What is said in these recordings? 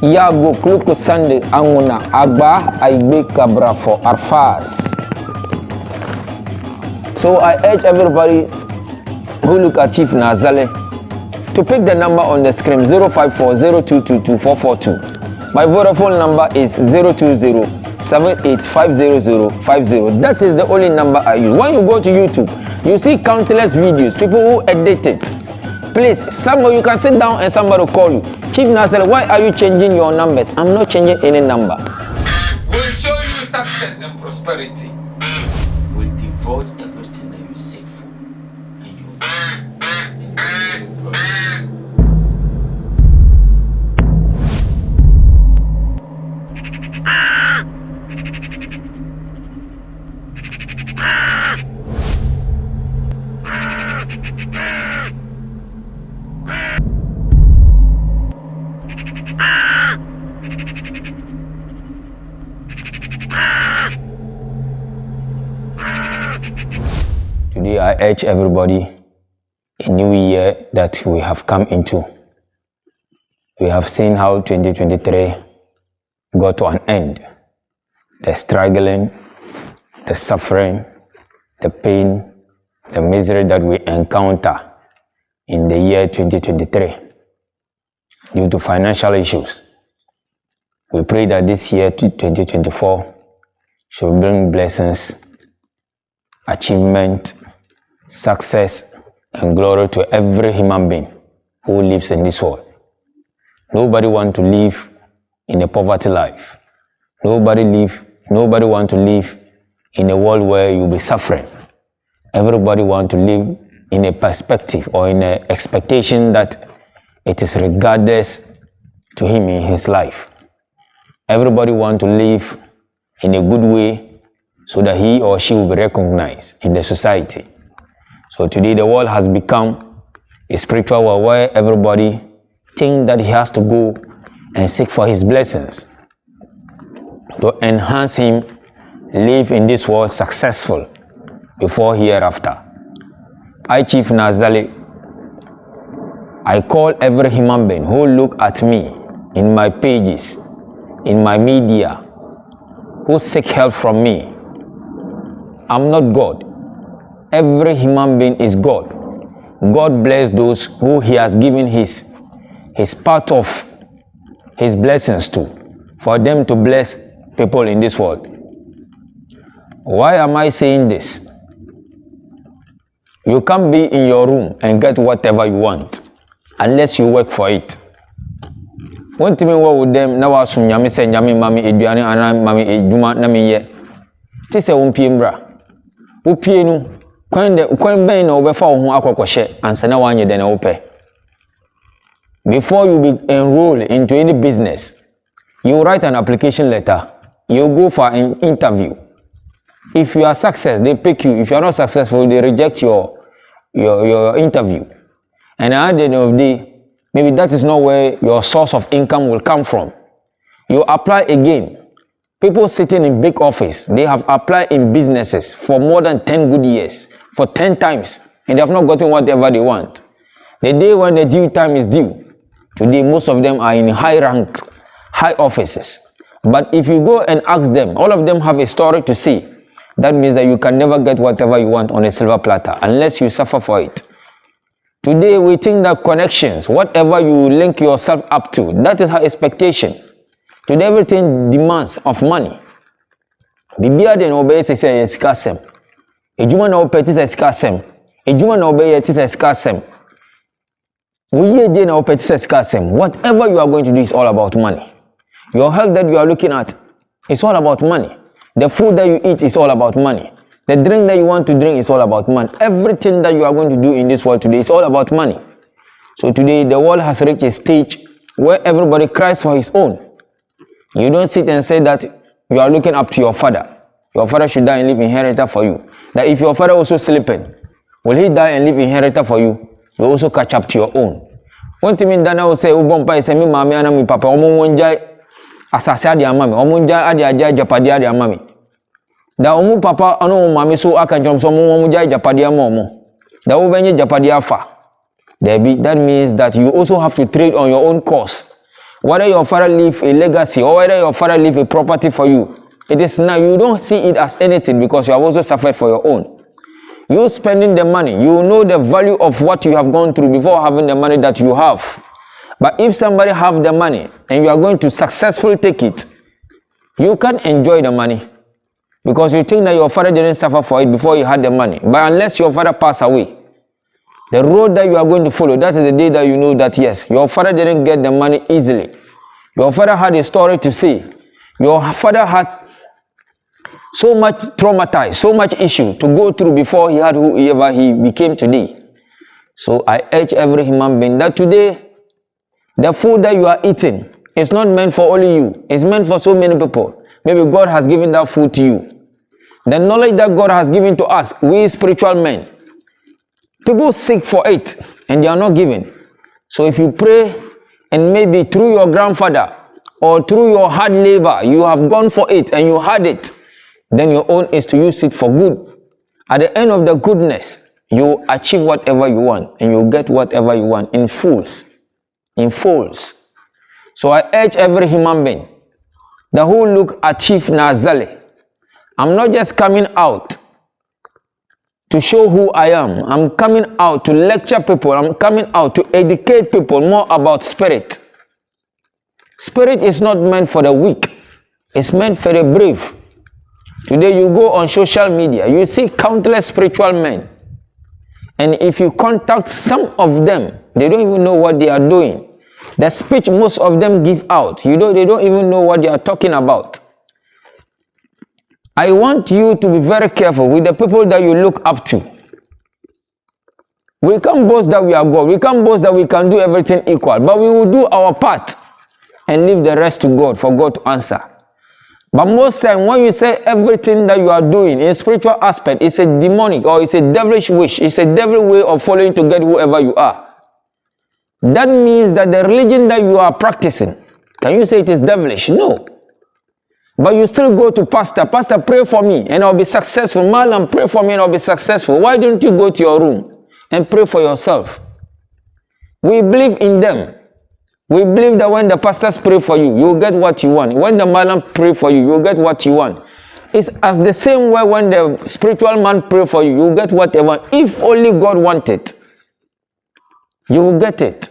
Yago Kluko Sunday Anguna Agba Aigbe Kabra for Arfas. So I urge everybody who look at Chief Naa Zali to pick the number on the screen 05402224442. My Vodafone number is 020-7850050. That is the only number I use. When you go to YouTube, you see countless videos, people who edit it. Please, somebody you can sit down and somebody will call you. Chief Naa Zali, why are you changing your numbers? I'm not changing any number. We'll show you success and prosperity. We'll devote everything that you seek for. And you Today I urge everybody, a new year that we have come into. We have seen how 2023 got to an end. The struggling, the suffering, the pain, the misery that we encounter in the year 2023 due to financial issues. We pray that this year 2024 should bring blessings, achievement, success, and glory to every human being who lives in this world. Nobody wants to live in a poverty life. Nobody wants to live in a world where you'll be suffering. Everybody wants to live in a perspective or in an expectation that it is regardless to him in his life. Everybody wants to live in a good way so that he or she will be recognized in the society. So today the world has become a spiritual world where everybody thinks that he has to go and seek for his blessings to enhance him, live in this world successful before hereafter. I, Chief Naa Zali, I call every human being who look at me in my pages, in my media, who seek help from me. I'm not God. Every human being is God. God bless those who he has given his part of his blessings to, for them to bless people in this world. Why am I saying this? You can't be in your room and get whatever you want unless you work for it. One time I work with them, now I assume nyame say nyame mami eduane ana mami eduma na me ye. Ti se wompie mbra. Wopie no kwan ben na obefa wo ho akokoshe ansa na wanye de na wope. Before you be enrolled into any business, you write an application letter. You go for an interview. If you are successful, they pick you. If you are not successful, they reject your interview. And at the end of the day, maybe that is not where your source of income will come from. You apply again. People sitting in big office, they have applied in businesses for more than 10 good years, for 10 times, and they have not gotten whatever they want. The day when the due time is due, today most of them are in high rank, high offices. But if you go and ask them, all of them have a story to say. That means that you can never get whatever you want on a silver platter unless you suffer for it. Today we think that connections, whatever you link yourself up to, that is our expectation. Today everything demands of money. Bibia de no obey say escasem. Ejuma na opeti say escasem. Ejuma na obey it is escasem. We de na opeti say escasem. Whatever you are going to do is all about money. Your health that you are looking at is all about money. The food that you eat is all about money. The drink that you want to drink is all about money. Everything that you are going to do in this world today is all about money. So today the world has reached a stage where everybody cries for his own. You don't sit and say that you are looking up to your father. Your father should die and leave inheritance for you. That if your father also sleeping, will he die and leave inheritance for you? You also catch up to your own. One thing that I will say, "Ubompa is me mama and me papa. Omo wonjai asase adi amami. Omo wonjai adi ajai japadi adi amami. Da omo papa ano mami so aka jom so omo wonjai japadi amomo. Da ubenye japadi afa. That means that you also have to trade on your own course. Whether your father leave a legacy or whether your father leave a property for you, it is now you don't see it as anything because you have also suffered for your own. You spending the money, you know the value of what you have gone through before having the money that you have. But if somebody have the money and you are going to successfully take it, you can't enjoy the money because you think that your father didn't suffer for it before you had the money. But unless your father passed away, the road that you are going to follow, that is the day that you know that yes, your father didn't get the money easily. Your father had a story to say. Your father had so much traumatized, so much issue to go through before he had whoever he became today. So I urge every human being that today, the food that you are eating is not meant for only you. It's meant for so many people. Maybe God has given that food to you. The knowledge that God has given to us, we spiritual men, people seek for it and they are not given. So if you pray and maybe through your grandfather or through your hard labor, you have gone for it and you had it, then your own is to use it for good. At the end of the goodness, you achieve whatever you want and you get whatever you want in fulls. In fulls. So I urge every human being that who look at Chief Naa Zali, I'm not just coming out to show who I am. I'm coming out to lecture people. I'm coming out to educate people more about spirit. Spirit is not meant for the weak. It's meant for the brave. Today you go on social media, you see countless spiritual men. And if you contact some of them, they don't even know what they are doing. The speech most of them give out, they don't even know what they are talking about. I want you to be very careful with the people that you look up to. We can't boast that we are God. We can't boast that we can do everything equal. But we will do our part and leave the rest to God for God to answer. But most time when you say everything that you are doing in spiritual aspect, it's a demonic or it's a devilish wish. It's a devil way of following to get whoever you are. That means that the religion that you are practicing, can you say it is devilish? No. But you still go to pastor, pray for me and I'll be successful. Malam, pray for me and I'll be successful. Why don't you go to your room and pray for yourself? We believe in them. We believe that when the pastors pray for you, you'll get what you want. When the malam pray for you, you'll get what you want. It's as the same way when the spiritual man pray for you, you'll get whatever. If only God wants it, you will get it.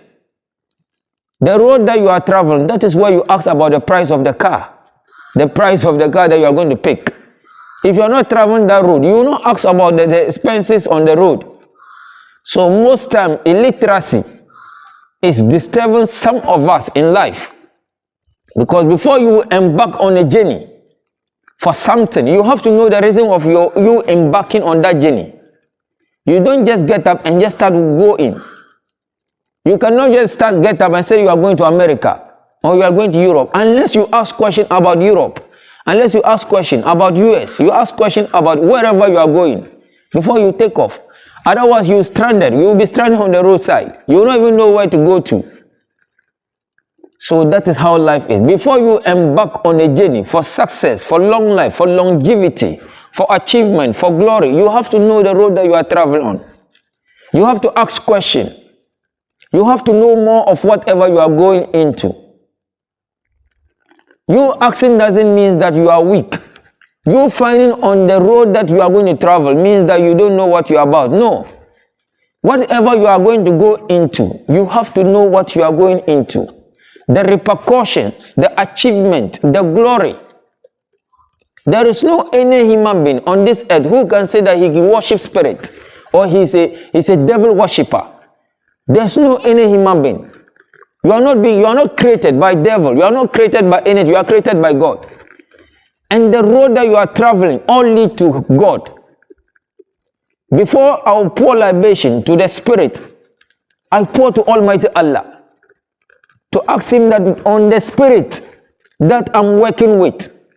The road that you are traveling, that is where you ask about the price of the car. The price of the car that you are going to pick. If you are not traveling that road, you will not ask about the expenses on the road. So most time, illiteracy is disturbing some of us in life. Because before you embark on a journey for something, you have to know the reason of you embarking on that journey. You don't just get up and just start going. You cannot just get up and say you are going to America or you are going to Europe unless you ask questions about Europe, unless you ask questions about US, you ask questions about wherever you are going before you take off. Otherwise, you stranded. You will be stranded on the roadside. You will not even know where to go to. So that is how life is. Before you embark on a journey for success, for long life, for longevity, for achievement, for glory, you have to know the road that you are traveling on. You have to ask questions. You have to know more of whatever you are going into. You asking doesn't mean that you are weak. You finding on the road that you are going to travel means that you don't know what you are about. No. Whatever you are going to go into, you have to know what you are going into. The repercussions, the achievement, the glory. There is no any human being on this earth who can say that he worships spirit or he's a devil worshipper. There's no any human being. You are not created by devil. You are not created by energy. You are created by God. And the road that you are traveling all lead to God. Before I will pour libation to the spirit, I pour to Almighty Allah to ask him that on the spirit that I'm working with,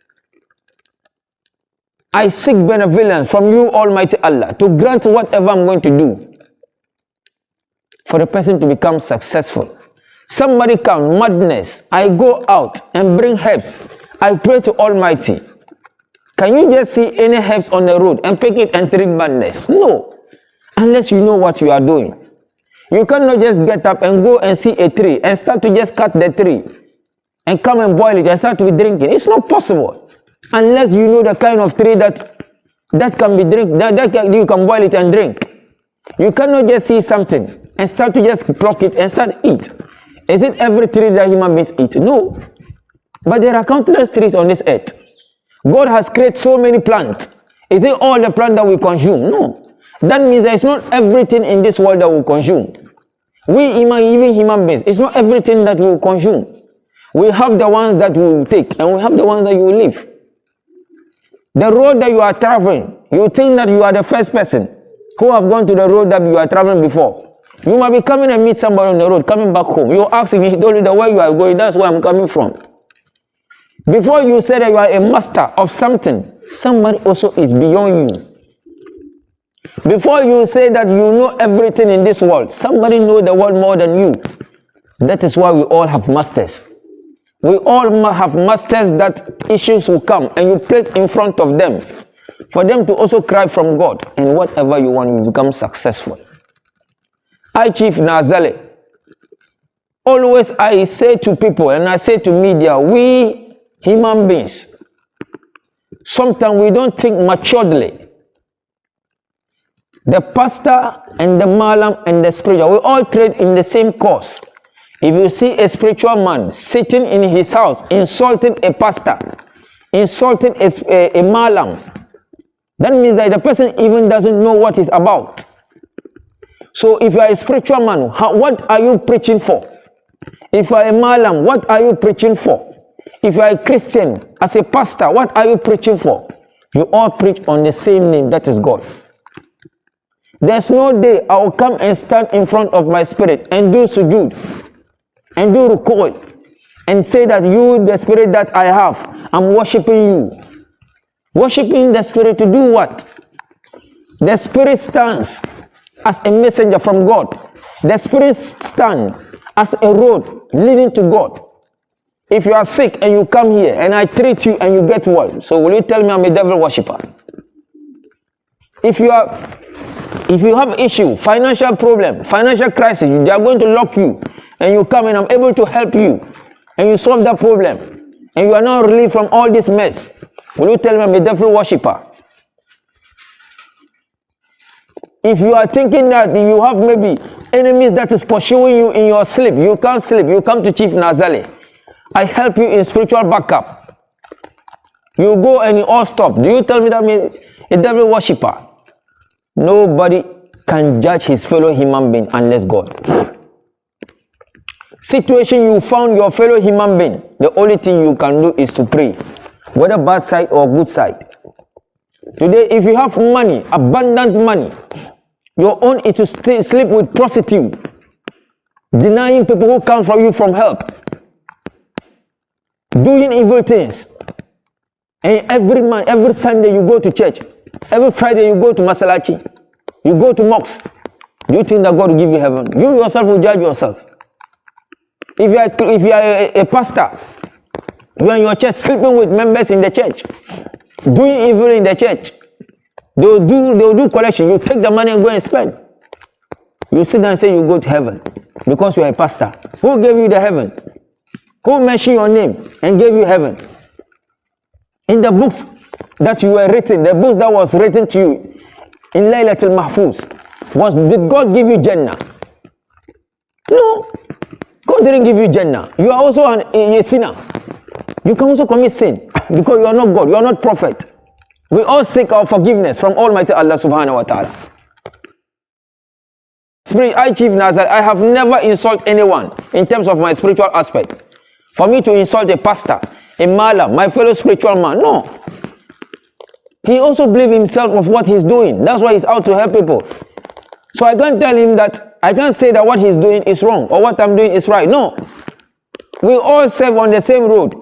I seek benevolence from you, Almighty Allah, to grant whatever I'm going to do for the person to become successful. Somebody come, madness, I go out and bring herbs. I pray to Almighty. Can you just see any herbs on the road and pick it and treat madness? No. Unless you know what you are doing. You cannot just get up and go and see a tree and start to just cut the tree and come and boil it and start to be drinking. It's not possible unless you know the kind of tree that can be drink, that you can boil it and drink. You cannot just see something and start to just pluck it and start eat. Is it every tree that human beings eat? No. But there are countless trees on this earth. God has created so many plants. Is it all the plant that we consume? No. That means there is not everything in this world that we consume. Even human beings, it's not everything that we consume. We have the ones that we will take and we have the ones that you will leave. The road that you are traveling, you think that you are the first person who have gone to the road that you are traveling before. You might be coming and meet somebody on the road, coming back home. You ask him, he told you the way you are going, that's where I'm coming from. Before you say that you are a master of something, somebody also is beyond you. Before you say that you know everything in this world, somebody knows the world more than you. That is why we all have masters. We all have masters that issues will come and you place in front of them for them to also cry from God, and whatever you want, you become successful. I, Chief Naa Zali, always I say to people and I say to media, we human beings, sometimes we don't think maturely. The pastor and the malam and the spiritual, we all trade in the same course. If you see a spiritual man sitting in his house, insulting a pastor, insulting a malam, that means that the person even doesn't know what it's about. So if you are a spiritual man, what are you preaching for? If you are a malam, what are you preaching for? If you are a Christian, as a pastor, what are you preaching for? You all preach on the same name, that is God. There's no day I will come and stand in front of my spirit and do sujood and do ruku' and say that you, the spirit that I have, I'm worshiping you. Worshiping the spirit to do what? The spirit stands as a messenger from God. The spirit stands as a road leading to God. If you are sick and you come here and I treat you and you get well, so will you tell me I'm a devil worshipper? If you have issue, financial problem, financial crisis, they are going to lock you and you come and I'm able to help you and you solve that problem and you are now relieved from all this mess, will you tell me I'm a devil worshipper? If you are thinking that you have maybe enemies that is pursuing you in your sleep, you can't sleep, you come to Chief Naa Zali. I help you in spiritual backup. You go and you all stop. Do you tell me that I'm a devil worshipper? Nobody can judge his fellow human being unless God. Situation you found your fellow human being, the only thing you can do is to pray, whether bad side or good side. Today, if you have money, abundant money, your own is to sleep with prostitute, denying people who come from you from help, doing evil things. And every Sunday you go to church, every Friday you go to Masalachi, you go to mosque. Do you think that God will give you heaven? You yourself will judge yourself. If you are a pastor, you are in your church sleeping with members in the church, doing evil in the church, they will do collection. You take the money and go and spend. You sit down and say you go to heaven because you are a pastor. Who gave you the heaven? Who mentioned your name and gave you heaven? In the books that you were written, the books that was written to you in Laylatul Mahfuz, did God give you Jannah? No. God didn't give you Jannah. You are also a sinner. You can also commit sin because you are not God, you are not prophet. We all seek our forgiveness from Almighty Allah subhanahu wa ta'ala. I, Chief Naa Zali, I have never insulted anyone in terms of my spiritual aspect. For me to insult a pastor, a malam, my fellow spiritual man, no. He also believes himself of what he's doing. That's why he's out to help people. So I can't tell him that, I can't say that what he's doing is wrong or what I'm doing is right. No. We all serve on the same road.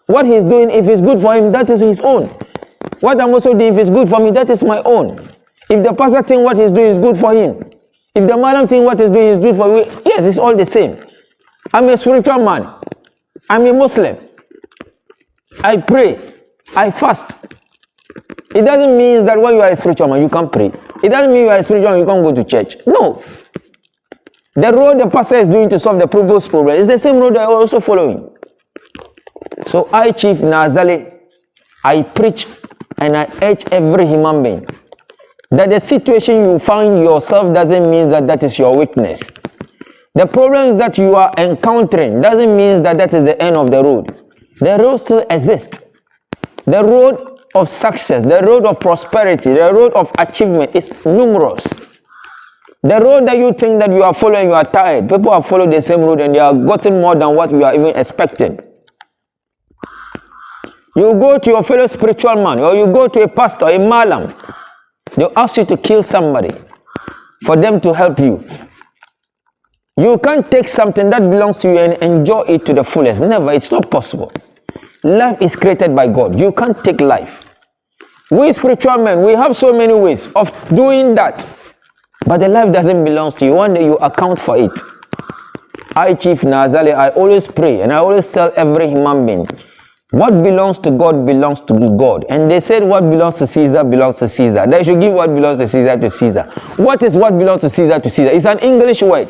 What he's doing, if it's good for him, that is his own. What I'm also doing, if it's good for me, that is my own. If the pastor thinks what he's doing is good for him, if the madam thinks what he's doing is good for me, yes, it's all the same. I'm a spiritual man. I'm a Muslim. I pray. I fast. It doesn't mean that when you are a spiritual man, you can't pray. It doesn't mean you are a spiritual man, you can't go to church. No. The road the pastor is doing to solve the people's problem is the same road they are also following. So I, Chief Naa Zali, I preach and I urge every human being that the situation you find yourself doesn't mean that that is your weakness. The problems that you are encountering doesn't mean that that is the end of the road. The road still exists. The road of success, the road of prosperity, the road of achievement is numerous. The road that you think that you are following, you are tired. People have followed the same road and they are gotten more than what you are even expecting. You go to your fellow spiritual man, or you go to a pastor, a malam, they'll ask you to kill somebody for them to help you. You can't take something that belongs to you and enjoy it to the fullest. Never. It's not possible. Life is created by God. You can't take life. We spiritual men, we have so many ways of doing that. But the life doesn't belong to you. One day you account for it. I, Chief Naa Zali, I always pray and I always tell every human being, what belongs to God belongs to God. And they said what belongs to Caesar belongs to Caesar. They should give what belongs to Caesar to Caesar. What is what belongs to Caesar to Caesar? It's an English word.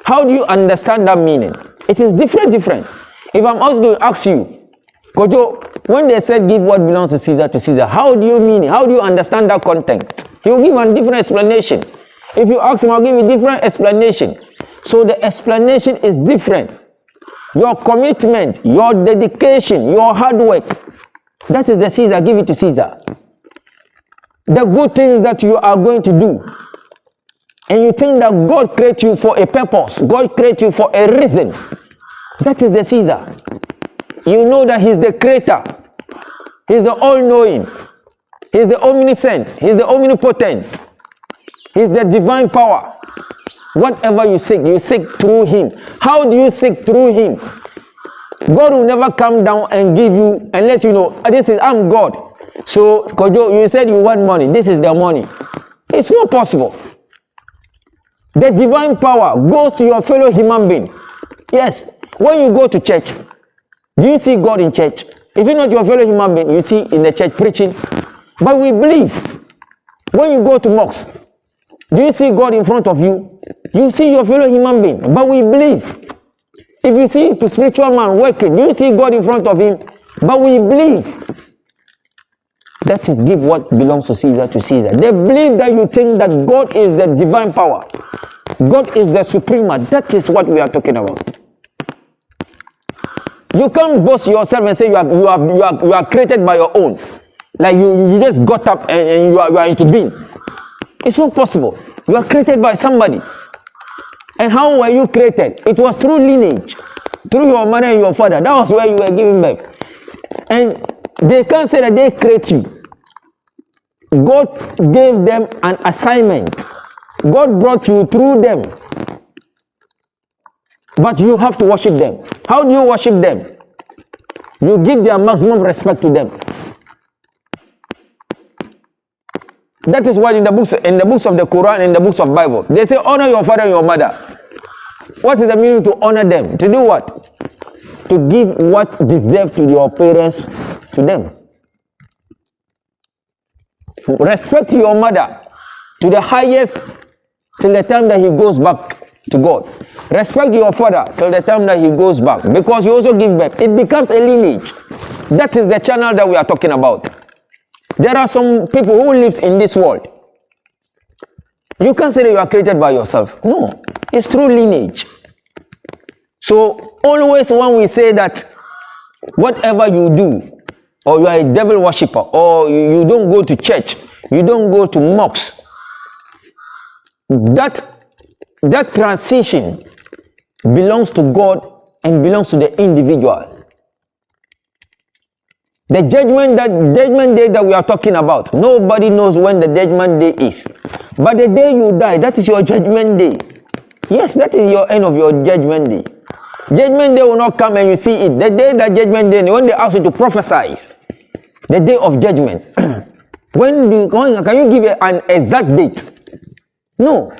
How do you understand that meaning? It is different. If I'm also going to ask you, Kojo, when they said give what belongs to Caesar, how do you mean it? How do you understand that content? He will give a different explanation. If you ask him, I'll give you a different explanation. So the explanation is different. Your commitment, your dedication, your hard work, that is the Caesar. Give it to Caesar. The good things that you are going to do, and you think that God created you for a purpose, God created you for a reason, that is the Caesar. You know that He's the creator, He's the all-knowing, He's the omniscient, He's the omnipotent, He's the divine power. Whatever you seek through Him. How do you seek through Him? God will never come down and give you and let you know, this is, I'm God. So, Kojo, you said you want money. This is the money. It's not possible. The divine power goes to your fellow human being. Yes, when you go to church, do you see God in church? Is it not your fellow human being you see in the church preaching? But we believe. When you go to mosque, do you see God in front of you? You see your fellow human being. But we believe. If you see a spiritual man working, do you see God in front of him? But we believe. That is give what belongs to Caesar to Caesar. They believe that you think that God is the divine power. God is the suprema. That is what we are talking about. You can't boast yourself and say you are created by your own. Like you just got up and you are into being. It's not possible. You are created by somebody. And how were you created? It was through lineage. Through your mother and your father. That was where you were giving birth. And they can't say that they create you. God gave them an assignment. God brought you through them. But you have to worship them. How do you worship them? You give their maximum respect to them. That is why in the books of the Quran, in the books of Bible, they say honor your father and your mother. What is the meaning to honor them? To do what? To give what deserves to your parents to them. Respect your mother to the highest till the time that he goes back to God. Respect your father till the time that he goes back, because you also give birth. It becomes a lineage. That is the channel that we are talking about. There are some people who live in this world. You can't say that you are created by yourself. No, it's through lineage. So always when we say that whatever you do, or you are a devil worshipper, or you don't go to church, you don't go to mosques, that transition belongs to God and belongs to the individual. The judgment day that we are talking about, nobody knows when the judgment day is. But the day you die, that is your judgment day. Yes, that is your end of your judgment day. Judgment day will not come and you see it. The day that judgment day, when they ask you to prophesy, the day of judgment, can you give an exact date? No.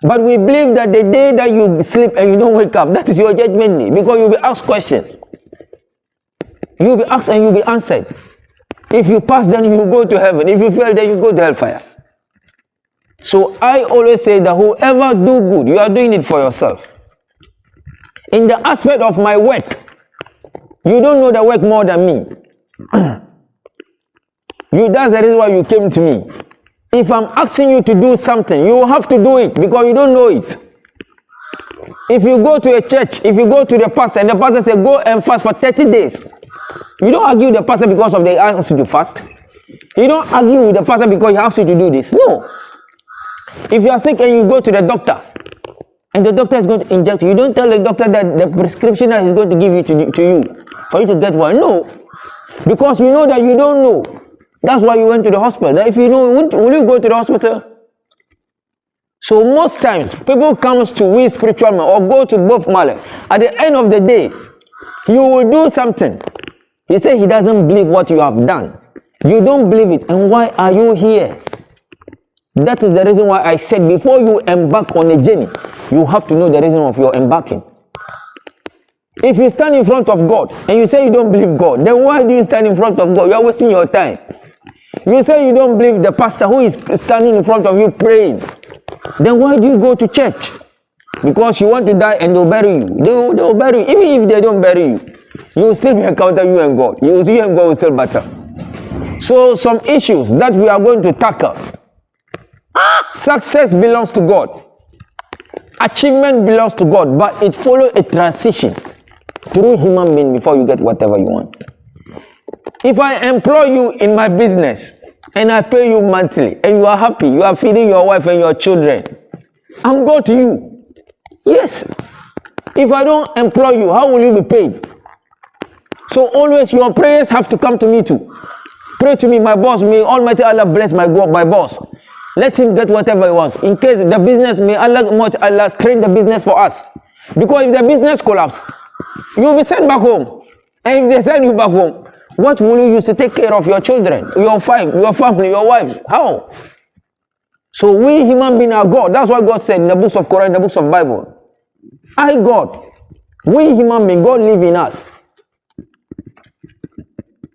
But we believe that the day that you sleep and you don't wake up, that is your judgment day, because you'll be asked questions. You'll be asked and you'll be answered. If you pass, then you go to heaven. If you fail, then you go to hellfire. So I always say that whoever do good, you are doing it for yourself. In the aspect of my work, You don't know the work more than me. That's the reason why you came to me. If I'm asking you to do something, you have to do it because you don't know it. If you go to a church, if you go to the pastor and the pastor says, go and fast for 30 days, you don't argue with the pastor because of the ask you to fast. You don't argue with the pastor because he asks you to do this. No. If you are sick and you go to the doctor, and the doctor is going to inject you, you don't tell the doctor that the prescription that he's going to give you to you for you to get one. No. Because you know that you don't know. That's why you went to the hospital. That if you know, will you go to the hospital? So most times, people come to we spiritual man or go to both Malek. At the end of the day, you will do something. He said he doesn't believe what you have done. You don't believe it. And why are you here? That is the reason why I said before you embark on a journey, you have to know the reason of your embarking. If you stand in front of God and you say you don't believe God, then why do you stand in front of God? You are wasting your time. You say you don't believe the pastor who is standing in front of you praying. Then why do you go to church? Because you want to die and they'll bury you. They'll bury you. Even if they don't bury you, you will still be encounter you and God. You and God will still battle. So some issues that we are going to tackle. Success belongs to God. Achievement belongs to God, but it follows a transition through human being before you get whatever you want. If I employ you in my business and I pay you monthly and you are happy, you are feeding your wife and your children, I'm God to you. Yes. If I don't employ you, how will you be paid? So always your prayers have to come to me too. Pray to me, my boss. May Almighty Allah bless my boss. Let him get whatever he wants. In case the business, may Allah strengthen the business for us. Because if the business collapses, you will be sent back home. And if they send you back home, what will you use to take care of your children, your family, your wife? How? So we human beings are God. That's what God said in the books of Quran, in the books of Bible. I God. We human beings, God live in us.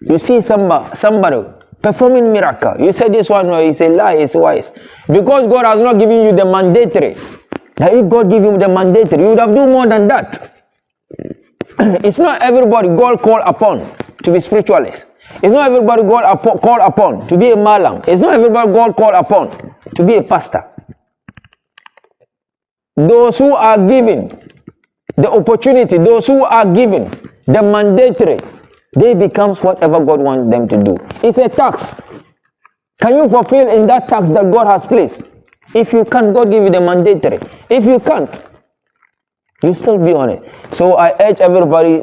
You see somebody performing miracle. You say this one, no, you say lie, it's wise. Because God has not given you the mandatory. That if God give you the mandatory, you would have done more than that. It's not everybody God call upon to be spiritualist. It's not everybody God call upon to be a malam. It's not everybody God call upon to be a pastor. Those who are given the opportunity, those who are given the mandatory, they becomes whatever God wants them to do. It's a tax. Can you fulfill in that tax that God has placed? If you can't, God give you the mandatory. If you can't, you still be on it. So I urge everybody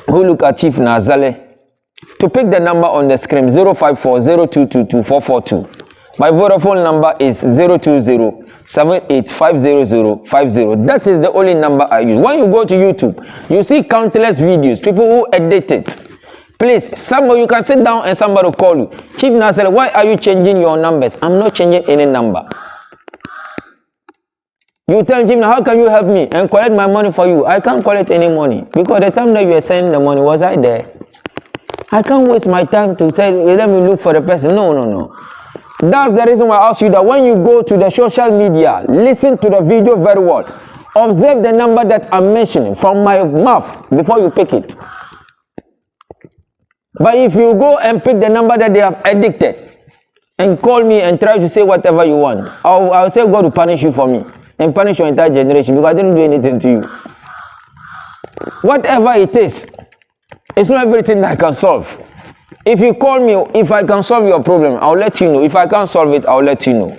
who look at Chief Naa Zali to pick the number on the screen 054-0222-442. My Vodafone number is 020-7850050. That is the only number I use. When you go to YouTube, you see countless videos, people who edit it. Please, somebody, you can sit down and somebody will call you. Chief Naa Zali, why are you changing your numbers? I'm not changing any number. You tell Chief Naa, how can you help me and collect my money for you? I can't collect any money because the time that you are sending the money, was I there? I can't waste my time to say, let me look for the person. No. That's the reason why I ask you that when you go to the social media, listen to the video very well. Observe the number that I'm mentioning from my mouth before you pick it. But if you go and pick the number that they have addicted and call me and try to say whatever you want, I'll say God will punish you for me and punish your entire generation because I didn't do anything to you. Whatever it is, it's not everything that I can solve. If you call me, if I can solve your problem, I'll let you know. If I can't solve it, I'll let you know.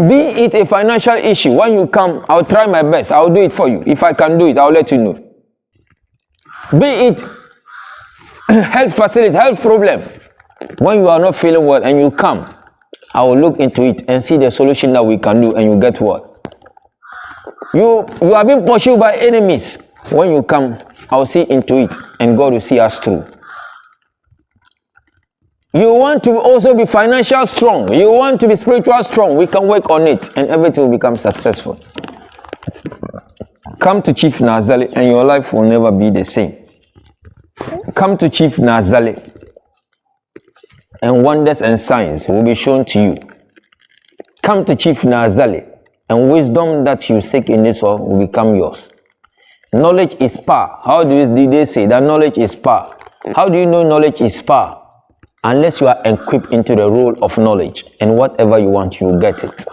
Be it a financial issue, when you come, I'll try my best. I'll do it for you. If I can do it, I'll let you know. Be it health facility, health problem. When you are not feeling well and you come, I will look into it and see the solution that we can do and you get well. You are being pursued by enemies. When you come, I'll see into it and God will see us through. You want to also be financial strong. You want to be spiritual strong. We can work on it and everything will become successful. Come to Chief Naa Zali and your life will never be the same. Come to Chief Naa Zali and wonders and signs will be shown to you. Come to Chief Naa Zali and wisdom that you seek in this world will become yours. Knowledge is power. How did they say that knowledge is power? How do you know knowledge is power? Unless you are equipped into the role of knowledge, and whatever you want, you get it.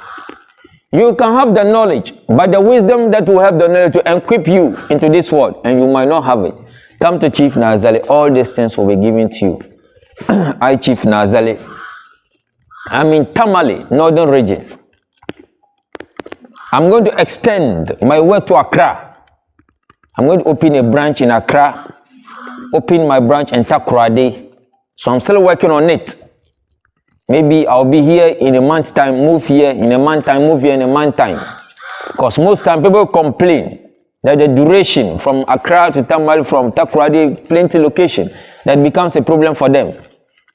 You can have the knowledge, but the wisdom that will have the knowledge to equip you into this world, and you might not have it. Come to Chief Naa Zali, all these things will be given to you. I, Chief Naa Zali, I'm in Tamale, northern region. I'm going to extend my work to Accra. I'm going to open a branch in Accra, open my branch in Takoradi. So I'm still working on it. Maybe I'll be here in a month's time, move here in a month time, move here in a month time. Because most time people complain that the duration from Accra to Tamale, from Takoradi, plenty location, that becomes a problem for them.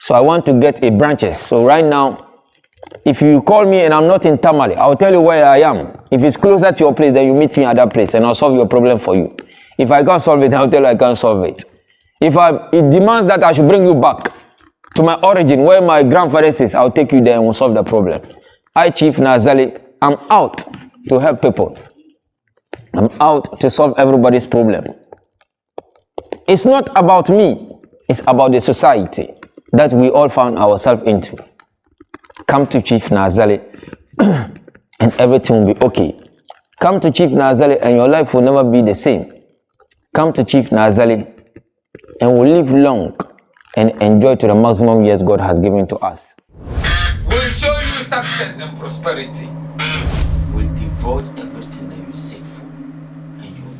So I want to get a branches. So right now, if you call me and I'm not in Tamale, I'll tell you where I am. If it's closer to your place, then you meet me at that place and I'll solve your problem for you. If I can't solve it, I'll tell you I can't solve it. If it demands that I should bring you back to my origin, where my grandfather says, I'll take you there and we'll solve the problem. I, Chief Naa Zali, I'm out to help people. I'm out to solve everybody's problem. It's not about me. It's about the society that we all found ourselves into. Come to Chief Naa Zali and everything will be okay. Come to Chief Naa Zali and your life will never be the same. Come to Chief Naa Zali and we'll live long and enjoy to the maximum years God has given to us. We'll show you success and prosperity. We'll devote everything that you seek for. And you will.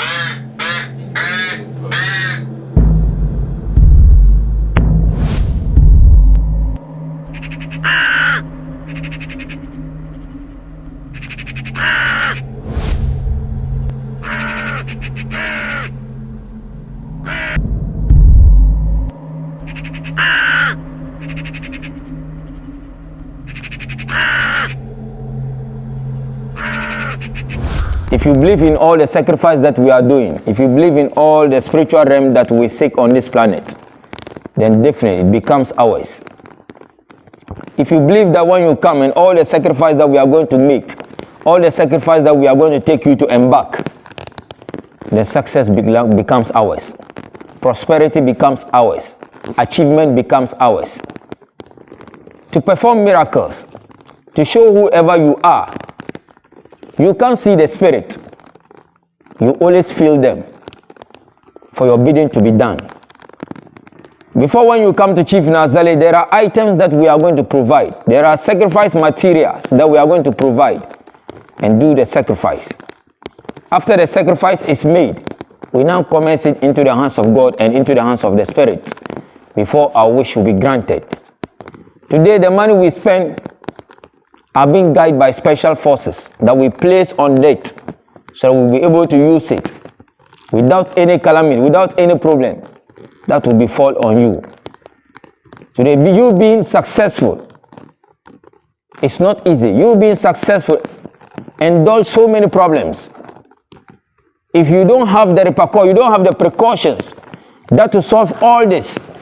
If you believe in all the sacrifice that we are doing, if you believe in all the spiritual realm that we seek on this planet, then definitely it becomes ours. If you believe that when you come and all the sacrifice that we are going to make, all the sacrifice that we are going to take you to embark, the success becomes ours. Prosperity becomes ours. Achievement becomes ours. To perform miracles, to show whoever you are, you can't see the spirit. You always feel them for your bidding to be done. Before when you come to Chief Naa Zali, there are items that we are going to provide. There are sacrifice materials that we are going to provide and do the sacrifice. After the sacrifice is made, we now commence it into the hands of God and into the hands of the Spirit before our wish will be granted. Today, the money we spend are being guided by special forces that we place on it so we'll be able to use it without any calamity, without any problem that will befall on you. Today, you being successful, it's not easy. You being successful indulge so many problems. If you don't have the repercussions, you don't have the precautions that to solve all this,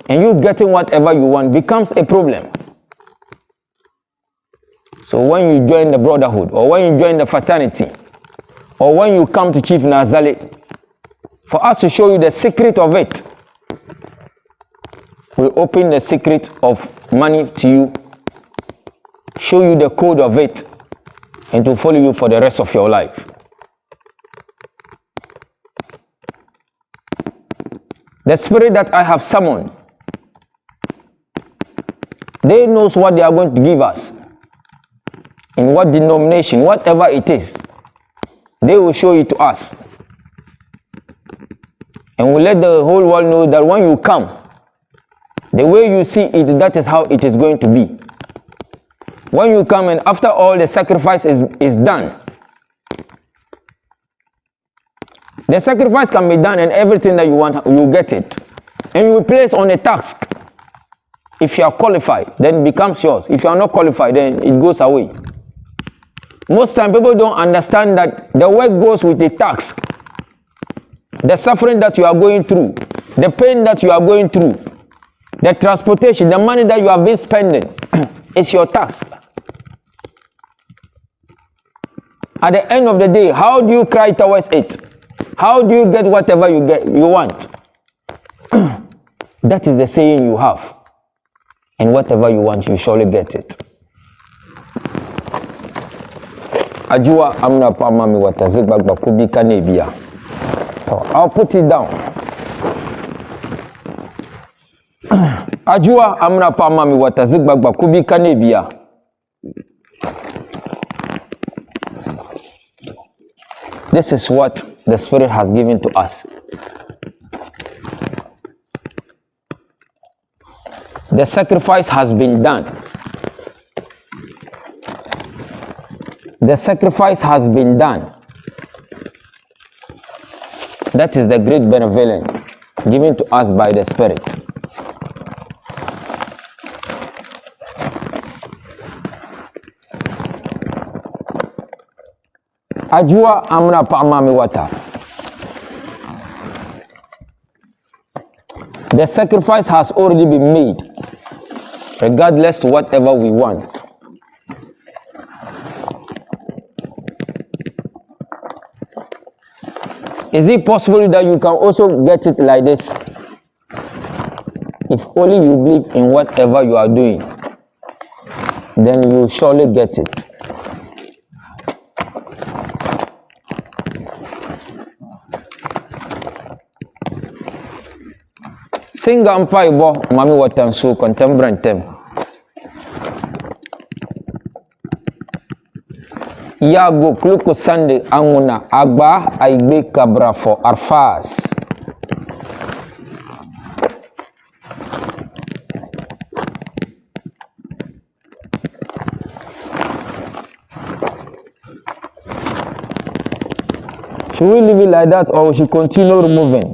and you getting whatever you want becomes a problem. So when you join the Brotherhood, or when you join the fraternity, or when you come to Chief Naa Zali, for us to show you the secret of it, we open the secret of money to you, show you the code of it, and to follow you for the rest of your life. The spirit that I have summoned, they knows what they are going to give us. In what denomination, whatever it is, they will show it to us. And we'll let the whole world know that when you come, the way you see it, that is how it is going to be. When you come and after all the sacrifice is done, the sacrifice can be done and everything that you want, you get it. And you will place on a task. If you are qualified, then it becomes yours. If you are not qualified, then it goes away. Most time people don't understand that the work goes with the task. The suffering that you are going through, the pain that you are going through, the transportation, the money that you have been spending, is your task. At the end of the day, how do you cry towards it? How do you get whatever you want? That is the saying you have. And whatever you want, you surely get it. Ajua amna pa mami watazigba kubika nebia. So I'll put it down. Ajua amna pa mami watazigba kubika nebia. This is what the Spirit has given to us. The sacrifice has been done. The sacrifice has been done. That is the great benevolence given to us by the Spirit. Ajua amna pa mami wata. The sacrifice has already been made, regardless to whatever we want. Is it possible that you can also get it like this? If only you believe in whatever you are doing, then you will surely get it. Singa mpaibo mami watansu contembrantem. Yago kluko sande anguna agba aigbe kabra for arfas. Should we leave it like that or we should continue removing?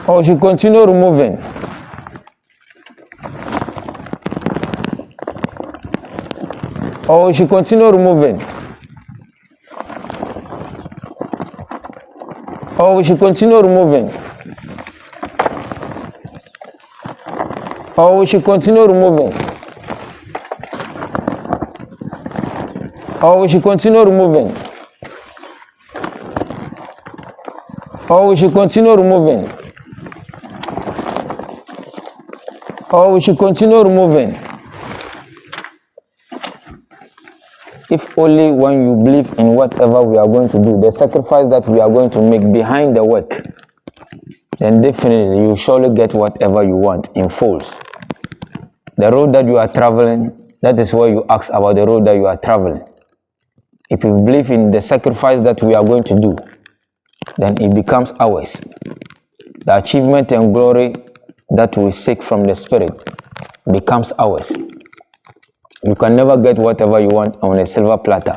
Or we should continue removing? Or we should continue removing? Or we should continue removing? Or we should continue removing? Or we should continue removing? Or we should continue removing? Or we should continue removing? If only when you believe in whatever we are going to do, the sacrifice that we are going to make behind the work, then definitely you surely get whatever you want in fulls. The road that you are traveling, that is why you ask about the road that you are traveling. If you believe in the sacrifice that we are going to do, then it becomes ours. The achievement and glory that we seek from the Spirit becomes ours. You can never get whatever you want on a silver platter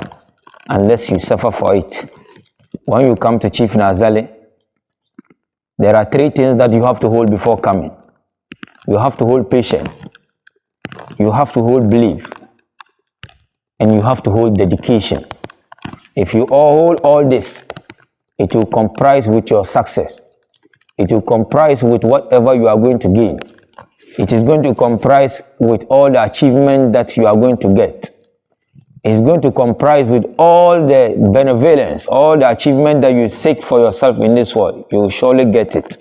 unless you suffer for it. When you come to Chief Naa Zali, there are 3 things that you have to hold before coming. You have to hold patience, you have to hold belief, and you have to hold dedication. If you hold all this, it will comprise with your success. It will comprise with whatever you are going to gain. It is going to comprise with all the achievement that you are going to get. It's going to comprise with all the benevolence, all the achievement that you seek for yourself in this world. You will surely get it.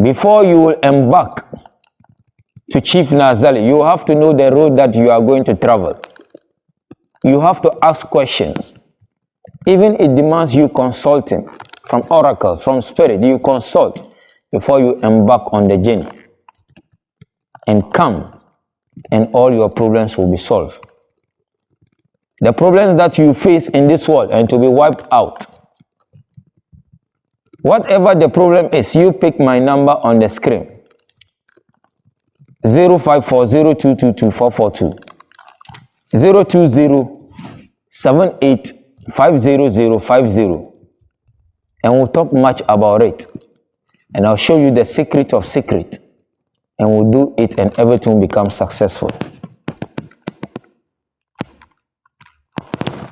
Before you will embark to Chief Naa Zali, you have to know the road that you are going to travel. You have to ask questions. Even it demands you consulting from oracle, from spirit. You consult before you embark on the journey. And come, and all your problems will be solved. The problems that you face in this world and to be wiped out. Whatever the problem is, you pick my number on the screen. 0540222442. 02078500050. And we'll talk much about it. And I'll show you the secret of secret. And we'll do it and everything will become successful.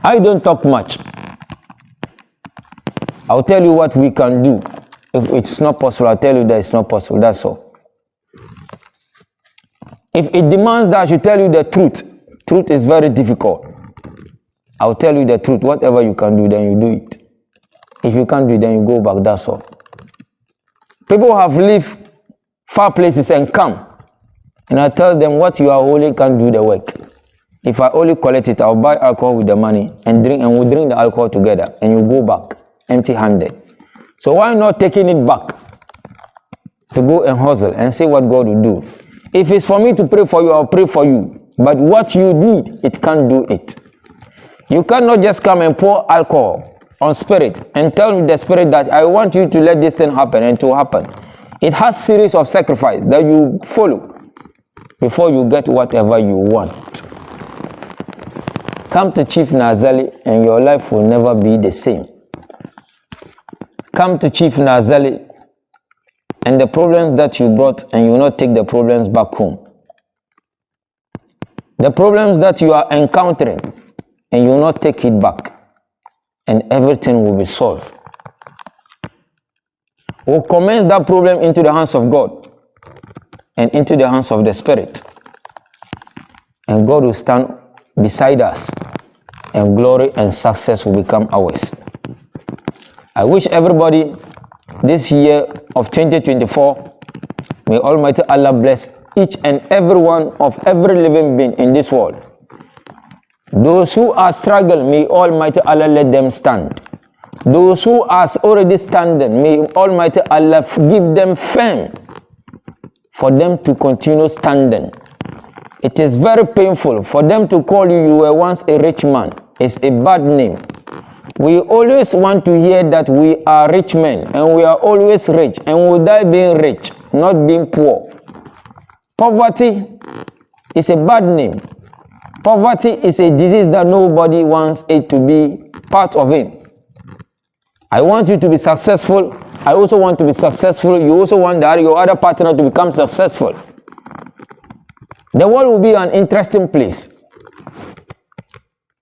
I don't talk much. I'll tell you what we can do. If it's not possible, I'll tell you that it's not possible. That's all. If it demands that I should tell you the truth is very difficult. I'll tell you the truth. Whatever you can do, then you do it. If you can't do it, then you go back. That's all. People have lived far places and come. And I tell them, what you are holding can't do the work. If I only collect it, I'll buy alcohol with the money and drink, and we'll drink the alcohol together. And you go back empty-handed. So why not taking it back to go and hustle and see what God will do? If it's for me to pray for you, I'll pray for you. But what you need, it can't do it. You cannot just come and pour alcohol on spirit and tell the spirit that I want you to let this thing happen, and to happen. It has series of sacrifice that you follow before you get whatever you want. Come to Chief Naa Zali and your life will never be the same. Come to Chief Naa Zali and the problems that you brought, and you will not take the problems back home. The problems that you are encountering, and you will not take it back, and everything will be solved. We'll commence that problem into the hands of God and into the hands of the Spirit. And God will stand beside us, and glory and success will become ours. I wish everybody this year of 2024, may Almighty Allah bless each and every one of every living being in this world. Those who are struggling, may Almighty Allah let them stand. Those who are already standing, may Almighty Allah give them firm for them to continue standing. It is very painful for them to call you, you were once a rich man. It's a bad name. We always want to hear that we are rich men, and we are always rich, and we die being rich, not being poor. Poverty is a bad name. Poverty is a disease that nobody wants it to be part of it. I want you to be successful. I also want to be successful. You also want that your other partner to become successful. The world will be an interesting place.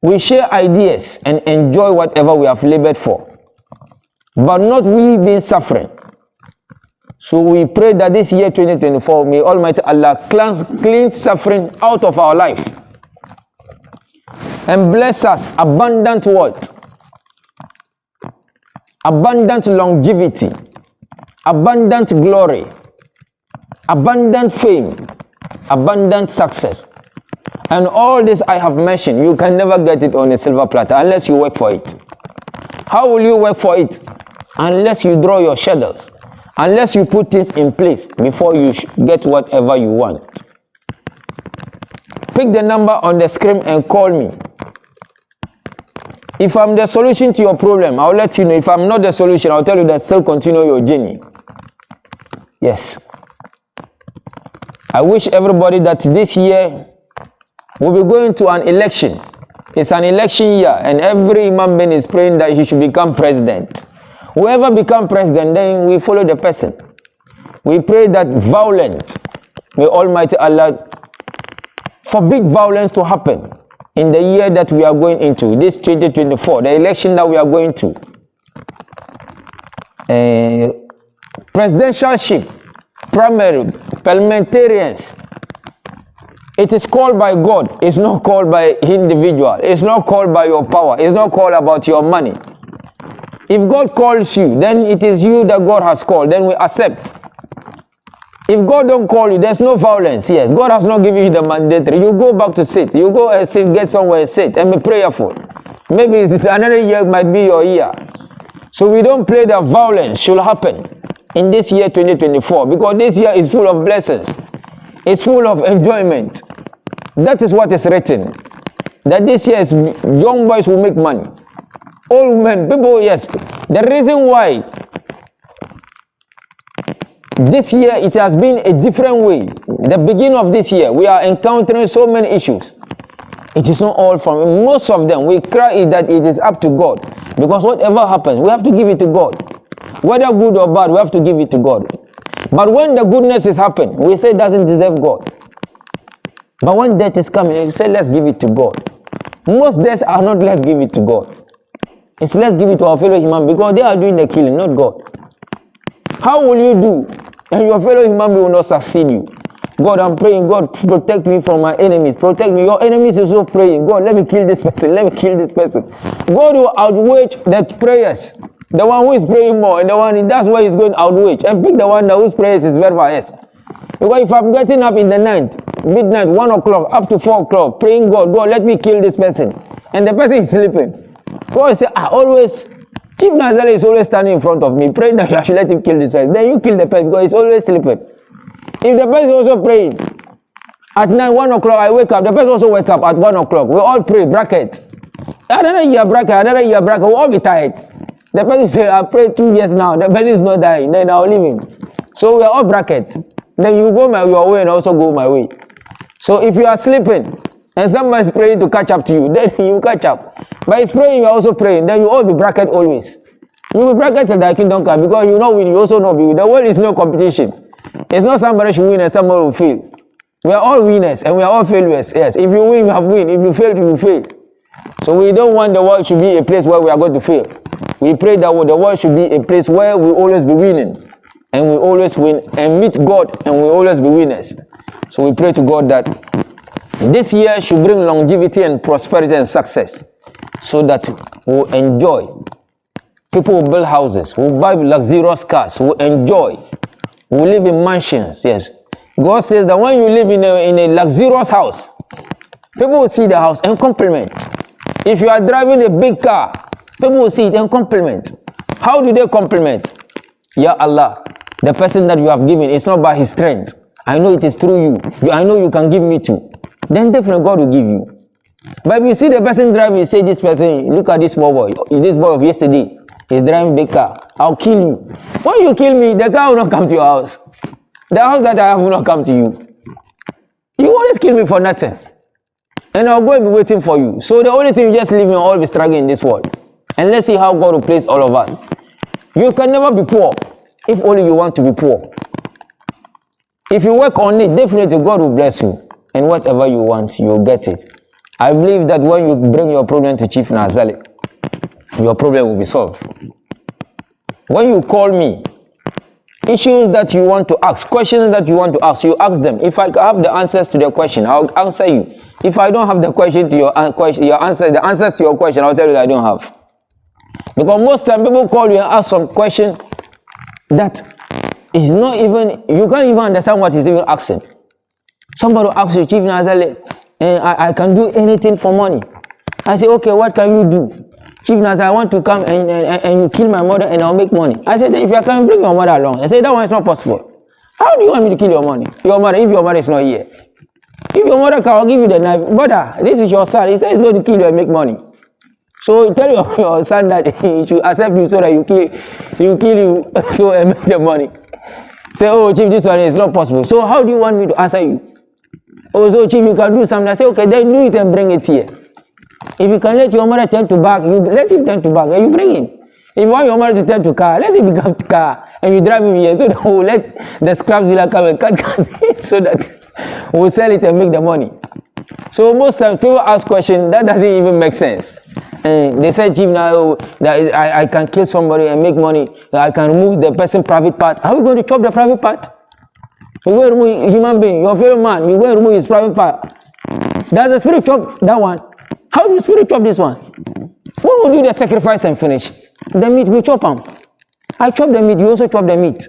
We share ideas and enjoy whatever we have labored for, but not we being suffering. So we pray that this year 2024, may Almighty Allah clean suffering out of our lives and bless us abundant wealth, abundant longevity, abundant glory, abundant fame, abundant success. And all this I have mentioned, you can never get it on a silver platter unless you work for it. How will you work for it? Unless you draw your shadows, unless you put things in place before you get whatever you want. Pick the number on the screen and call me. If I'm the solution to your problem, I'll let you know. If I'm not the solution, I'll tell you that still continue your journey. Yes. I wish everybody that this year we'll be going to an election. It's an election year, and every human being is praying that he should become president. Whoever becomes president, then we follow the person. We pray that violence, may Almighty Allah forbid violence to happen in the year that we are going into, this 2024, the election that we are going to. Presidentialship, primary, parliamentarians. It is called by God. It's not called by individual. It's not called by your power. It's not called about your money. If God calls you, then it is you that God has called. Then we accept. If God don't call you, there's no violence. Yes, God has not given you the mandatory. You go back to sit. You go and sit, get somewhere and sit and be prayerful. Maybe it's another year might be your year. So we don't pray that violence should happen in this year 2024, because this year is full of blessings. It's full of enjoyment. That is what is written. That this year is young boys will make money. Old men, people, yes. The reason why this year it has been a different way. The beginning of this year, we are encountering so many issues. It is not all from most of them. We cry that it is up to God. Because whatever happens, we have to give it to God. Whether good or bad, we have to give it to God. But when the goodness is happening, we say it doesn't deserve God. But when death is coming, we say let's give it to God. Most deaths are not let's give it to God. It's let's give it to our fellow human, because they are doing the killing, not God. How will you do and your fellow human being will not succeed you? God, I'm praying. God, protect me from my enemies. Protect me. Your enemies is also praying. God, let me kill this person. Let me kill this person. God will outweigh the prayers. The one who is praying more, and the one, that's why he's going to outweigh. And pick the one that whose prayers is very highest. Because if I'm getting up in the night, midnight, 1 o'clock, up to 4 o'clock, praying, God, let me kill this person. And the person is sleeping. God say, always, Chief Naa Zali is always standing in front of me, praying that I should let him kill this person. Then you kill the person because he's always sleeping. If the person is also praying, at night, 1 o'clock, I wake up, the person also wake up at 1 o'clock. We all pray, bracket. Another year bracket, we'll all be tired. The person say, I prayed 2 years now, the person is not dying, then I'll leave him. So we are all bracket. Then you go your way and also go my way. So if you are sleeping and somebody is praying to catch up to you, then you catch up. But he's praying, you are also praying, then you all be bracket always. You will bracket till the kingdom come because you know win, you also know win. The world is no competition. It's not somebody should win and somebody will fail. We are all winners and we are all failures. Yes, if you win, you have win. If you fail, you will fail. So we don't want the world to be a place where we are going to fail. We pray that the world should be a place where we always be winning. And we always win and meet God and we always be winners. So we pray to God that this year should bring longevity and prosperity and success so that we'll enjoy. People will build houses, will buy luxurious cars, will enjoy, will live in mansions. Yes. God says that when you live in a luxurious house, people will see the house and compliment. If you are driving a big car, people will see it and compliment. How do they compliment? Ya Allah, the person that you have given is not by his strength. I know it is through you. I know you can give me too. Then definitely God will give you. But if you see the person driving, you say this person, look at this small boy. This boy of yesterday is driving big car. I'll kill you. When you kill me, the car will not come to your house. The house that I have will not come to you. You always kill me for nothing. And I'll go and be waiting for you. So the only thing you just leave me all be struggling in this world. And let's see how God will place all of us. You can never be poor if only you want to be poor. If you work on it, definitely God will bless you. And whatever you want, you'll get it. I believe that when you bring your problem to Chief Naa Zali, your problem will be solved. When you call me, issues that you want to ask, questions that you want to ask, you ask them. If I have the answers to the question, I'll answer you. If I don't have the question to your answer, the answers to your question, I'll tell you that I don't have. Because most time people call you and ask some question that is not even, you can't even understand what he's even asking. Somebody will ask you, Chief Naa Zali, I can do anything for money. I say, okay, what can you do? Chief Naa Zali, I want to come and you kill my mother and I'll make money. I said, then if you can bring your mother along. I said, that one is not possible. How do you want me to kill your money? Your mother, if your mother is not here. If your mother can, I'll give you the knife. Brother, this is your son. He said he's going to kill you and make money. So tell your son that he should accept you so that you kill you so and make the money. Say, oh, Chief, this one is not possible. So how do you want me to answer you? Oh, so Chief, you can do something. I say, okay, then do it and bring it here. If you can let your mother turn to back, you let him turn to back and you bring him. If you want your mother to turn to car, let him become car and you drive him here so that we'll let the scrap dealer come and cut so that we'll sell it and make the money. So most times people ask questions that doesn't even make sense. And they say, Chief, now that I can kill somebody and make money. I can remove the person's private part. How are we going to chop the private part? You go and remove a human being, your fellow man. You go and remove his private part. Does the spirit chop that one? How do the spirit chop this one? When we do the sacrifice and finish, the meat we chop them. I chop the meat. You also chop the meat.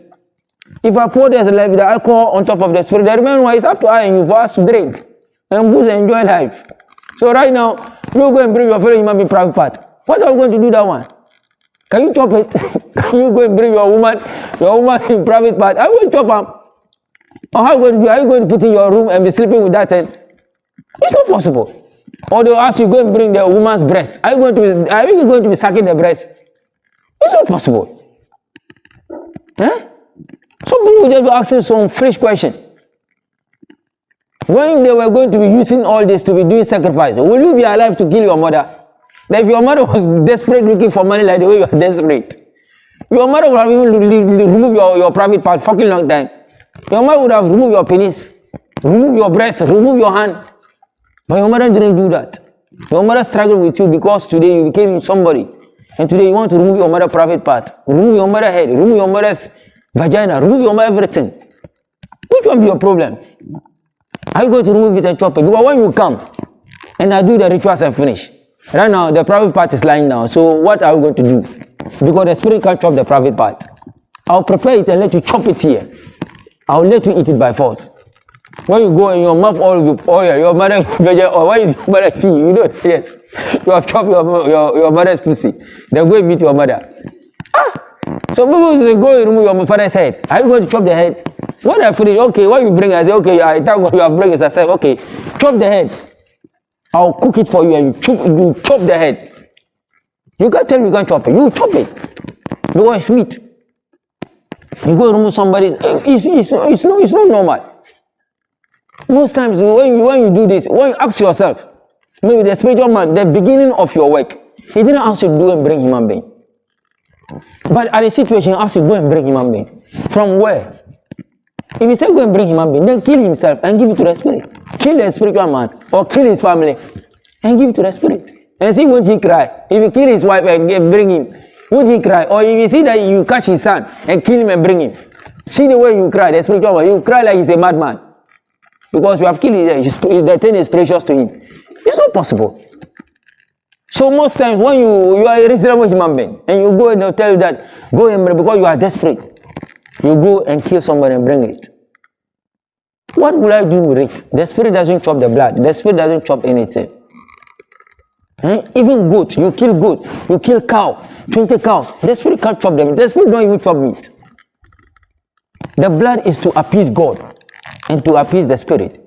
If I pour the alcohol on top of the spirit, the remaining one is up to I and you for us to drink and booze and enjoy life. So right now, you go and bring your fellow human being private part. What are you going to do that one? Can you chop it? Can you go and bring your woman in private part? Are you going to chop them? Or how are you going to do? Are you going to put in your room and be sleeping with that thing? It's not possible. Or they'll ask you go and bring the woman's breast. Are you going to be sucking the breast? It's not possible. Eh? Some people just be asking some fresh question. When they were going to be using all this to be doing sacrifice, will you be alive to kill your mother? That if your mother was desperate looking for money like the way you are desperate, your mother would have even removed your private part fucking long time. Your mother would have removed your penis, removed your breast, removed your hand. But your mother didn't do that. Your mother struggled with you because today you became somebody. And today you want to remove your mother's private part, remove your mother's head, remove your mother's vagina, remove your mother's everything. Which one be your problem? Are you going to remove it and chop it? Because when you come and I do the rituals and finish, right now the private part is lying down. So what are we going to do? Because the spirit can't chop the private part. I'll prepare it and let you chop it here. I'll let you eat it by force. When you go in your mouth all with oil, your mother, or when your mother see you, know, yes, you have chopped your mother's pussy. Then go and meet your mother. So people say, go and remove your father's head. Are you going to chop the head? When I finish, okay, what you bring, I say, okay, I thank God you have bring it. I say, okay, chop the head. I'll cook it for you and you chop the head. You can't tell me you can't chop it. You chop it. Because it's meat. You go remove somebody's, it's not normal. Most times when you do this, when you ask yourself, maybe the spiritual man, the beginning of your work, he didn't ask you to go and bring human being. But at the situation, he asked you to go and bring human being. From where? If he said go and bring human being, then kill himself and give it to the spirit. Kill the spiritual man or kill his family and give it to the spirit. And see, won't he cry? If you kill his wife and bring him, won't he cry? Or if you see that you catch his son and kill him and bring him, see the way you cry, the spiritual man, you cry like he's a madman. Because you have killed him, the thing is precious to him. It's not possible. So most times when you are a reasonable human being and you go and they'll tell you that go and bring, because you are desperate, you go and kill somebody and bring it. What will I do with it? The spirit doesn't chop the blood. The spirit doesn't chop anything. Even goat, you kill goat, you kill cow, 20 cows. The spirit can't chop them. The spirit don't even chop meat. The blood is to appease God and to appease the spirit.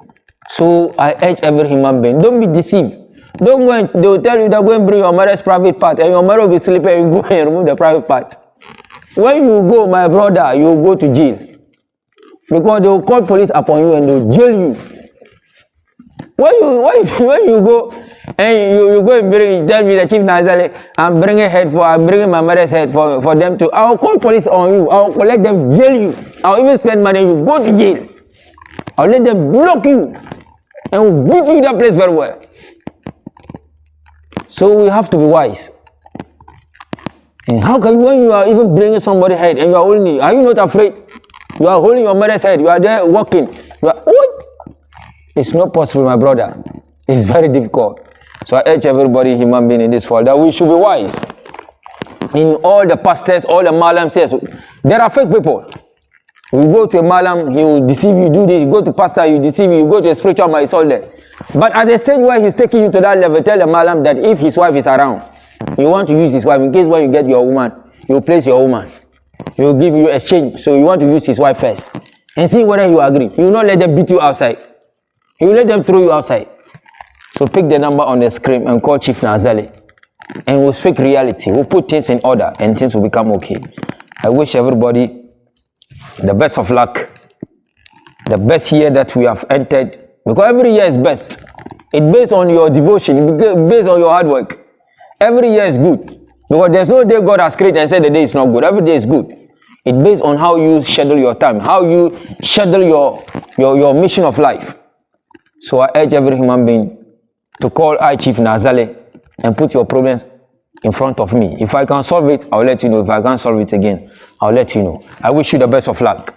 So I urge every human being, don't be deceived. Don't go and they will tell you that go and bring your mother's private part and your mother will be sleeping and you go and remove the private part. When you go, my brother, you will go to jail. Because they will call police upon you and they will jail you. When you go and you go and tell me the Chief Naa Zali, I'm bringing my mother's head for them to, I'll call police on you. I'll let them jail you. I'll even spend money, you go to jail. I'll let them block you and beat you in that place very well. So we have to be wise. And how can you, when you are even bringing somebody's head and you are holding it, are you not afraid? You are holding your mother's head, you are there walking. What? It's not possible, my brother. It's very difficult. So I urge everybody, human being in this world, that we should be wise. In all the pastors, all the malams, yes, there are fake people. You go to a malam, he will deceive you, do this. You go to pastor, you deceive you. You go to a spiritual man, it's all there. But at the stage where he's taking you to that level, tell the malam that if his wife is around, you want to use his wife, in case when you get your woman, you will place your woman. He will give you exchange. So you want to use his wife first. And see whether you agree. You will not let them beat you outside. He will let them throw you outside. So pick the number on the screen and call Chief Naa Zali. And we'll speak reality. We'll put things in order and things will become okay. I wish everybody the best of luck, the best year that we have entered, because every year is best. It's based on your devotion, it's based on your hard work. Every year is good, because there's no day God has created and said the day is not good. Every day is good. It's based on how you schedule your time, how you schedule your mission of life. So I urge every human being to call Chief Naa Zali and put your problems in front of me. If I can solve it, I'll let you know. If I can't solve it again, I'll let you know. I wish you the best of luck.